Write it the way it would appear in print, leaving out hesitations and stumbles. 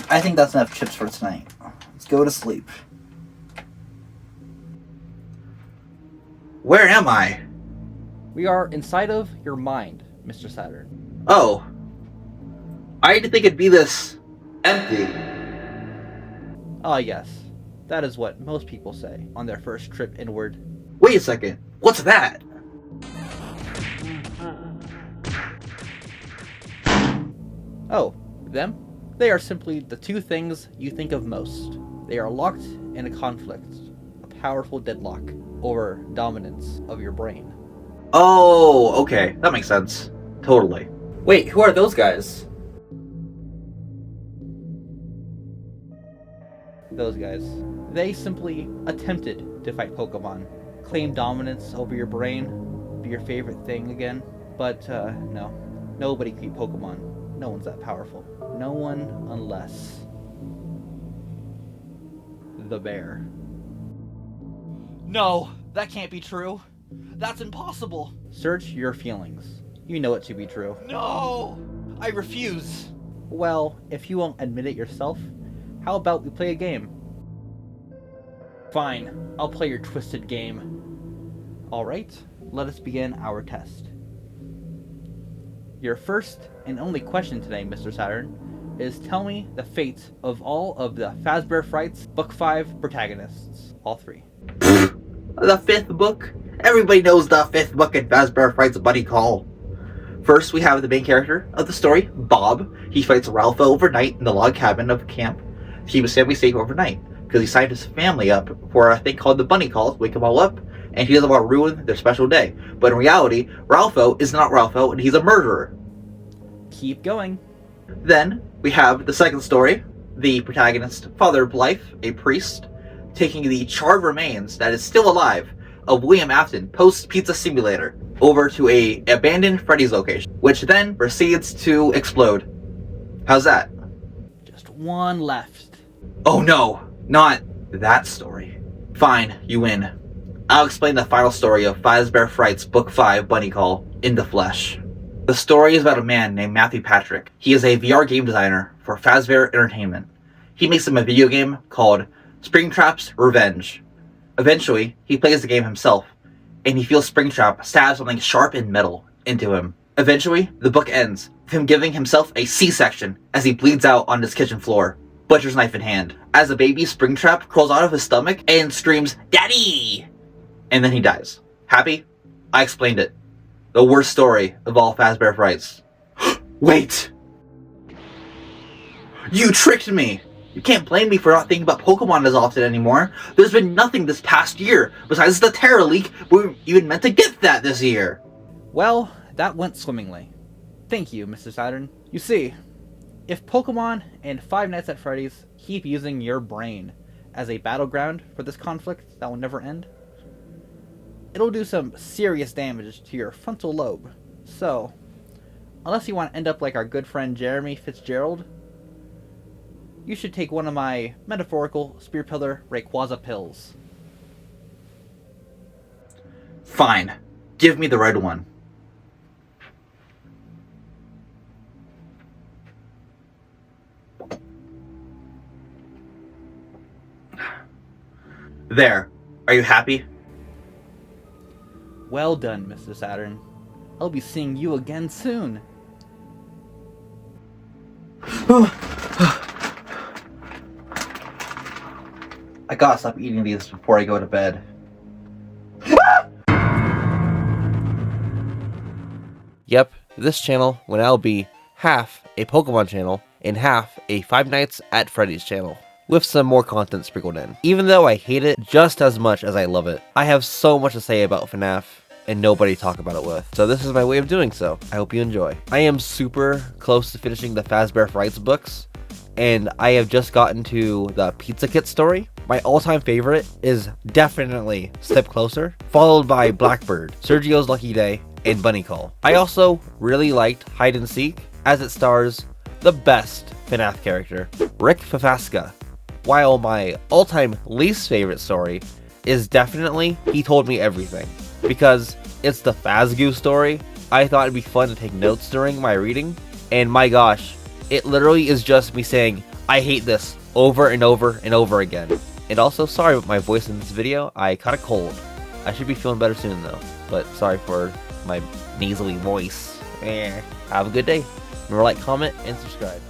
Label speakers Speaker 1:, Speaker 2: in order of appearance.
Speaker 1: I think that's enough chips for tonight. Let's go to sleep. Where am I?
Speaker 2: We are inside of your mind, Mr. Saturn.
Speaker 1: Oh. I didn't think it'd be this empty.
Speaker 2: Ah, yes. That is what most people say on their first trip inward.
Speaker 1: Wait a second. What's that?
Speaker 2: Oh, them? They are simply the two things you think of most. They are locked in a conflict, a powerful deadlock over dominance of your brain.
Speaker 1: Oh, okay. That makes sense. Totally. Wait, who are those guys?
Speaker 2: Those guys. They simply attempted to fight Pokemon, claim dominance over your brain, be your favorite thing again. But, no. Nobody can beat Pokemon. No one's that powerful. No one unless... the bear. No, that can't be true. That's impossible. Search your feelings. You know it to be true. No! I refuse. Well, if you won't admit it yourself, how about we play a game? Fine, I'll play your twisted game. Alright, let us begin our test. Your first and only question today, Mr. Saturn, is tell me the fate of all of the Fazbear Frights Book 5 protagonists. All three.
Speaker 1: The fifth book? Everybody knows the fifth book in Fazbear Frights Buddy Call. First, we have the main character of the story, Bob. He fights Ralph overnight in the log cabin of camp to keep his family safe overnight, because he signed his family up for a thing called the Bunny Call to wake them all up, and he doesn't want to ruin their special day. But in reality, Ralpho is not Ralpho, and he's a murderer.
Speaker 2: Keep going.
Speaker 1: Then, we have the second story, the protagonist, Father of Life, a priest, taking the charred remains that is still alive of William Afton post-Pizza Simulator over to a abandoned Freddy's location, which then proceeds to explode. How's that?
Speaker 2: Just one left.
Speaker 1: Oh no, not that story. Fine, you win. I'll explain the final story of Fazbear Frights Book 5 Bunny Call in the flesh. The story is about a man named Matthew Patrick. He is a VR game designer for Fazbear Entertainment. He makes him a video game called Springtrap's Revenge. Eventually, he plays the game himself, and he feels Springtrap stab something sharp and metal into him. Eventually, the book ends with him giving himself a C-section as he bleeds out on his kitchen floor, butcher's knife in hand. As a baby, Springtrap crawls out of his stomach and screams, "Daddy!" And then he dies. Happy? I explained it. The worst story of all Fazbear Frights. Wait! You tricked me! You can't blame me for not thinking about Pokemon as often anymore. There's been nothing this past year, besides the Terra Leak. We weren't even meant to get that this year.
Speaker 2: Well, that went swimmingly. Thank you, Mr. Saturn. You see, if Pokemon and Five Nights at Freddy's keep using your brain as a battleground for this conflict that will never end, it'll do some serious damage to your frontal lobe. So, unless you want to end up like our good friend Jeremy Fitzgerald, you should take one of my metaphorical Spear Pillar Rayquaza pills.
Speaker 1: Fine. Give me the red one. There. Are you happy?
Speaker 2: Well done, Mr. Saturn. I'll be seeing you again soon.
Speaker 1: I gotta stop eating these before I go to bed.
Speaker 3: Yep, this channel will now be half a Pokemon channel and half a Five Nights at Freddy's channel, with some more content sprinkled in. Even though I hate it just as much as I love it, I have so much to say about FNAF and nobody to talk about it with. So this is my way of doing so. I hope you enjoy. I am super close to finishing the Fazbear Frights books, and I have just gotten to the Pizza Kit story. My all-time favorite is definitely Step Closer, followed by Blackbird, Sergio's Lucky Day, and Bunny Call. I also really liked Hide and Seek, as it stars the best FNAF character, Rick Fafaska. While my all-time least favorite story is definitely He Told Me Everything, because it's the Fazgoo story. I thought it'd be fun to take notes during my reading, and my gosh, it literally is just me saying, I hate this over and over and over again. And also, sorry about my voice in this video. I caught a cold. I should be feeling better soon though. But sorry for my nasally voice. Have a good day. Remember, like, comment, and subscribe.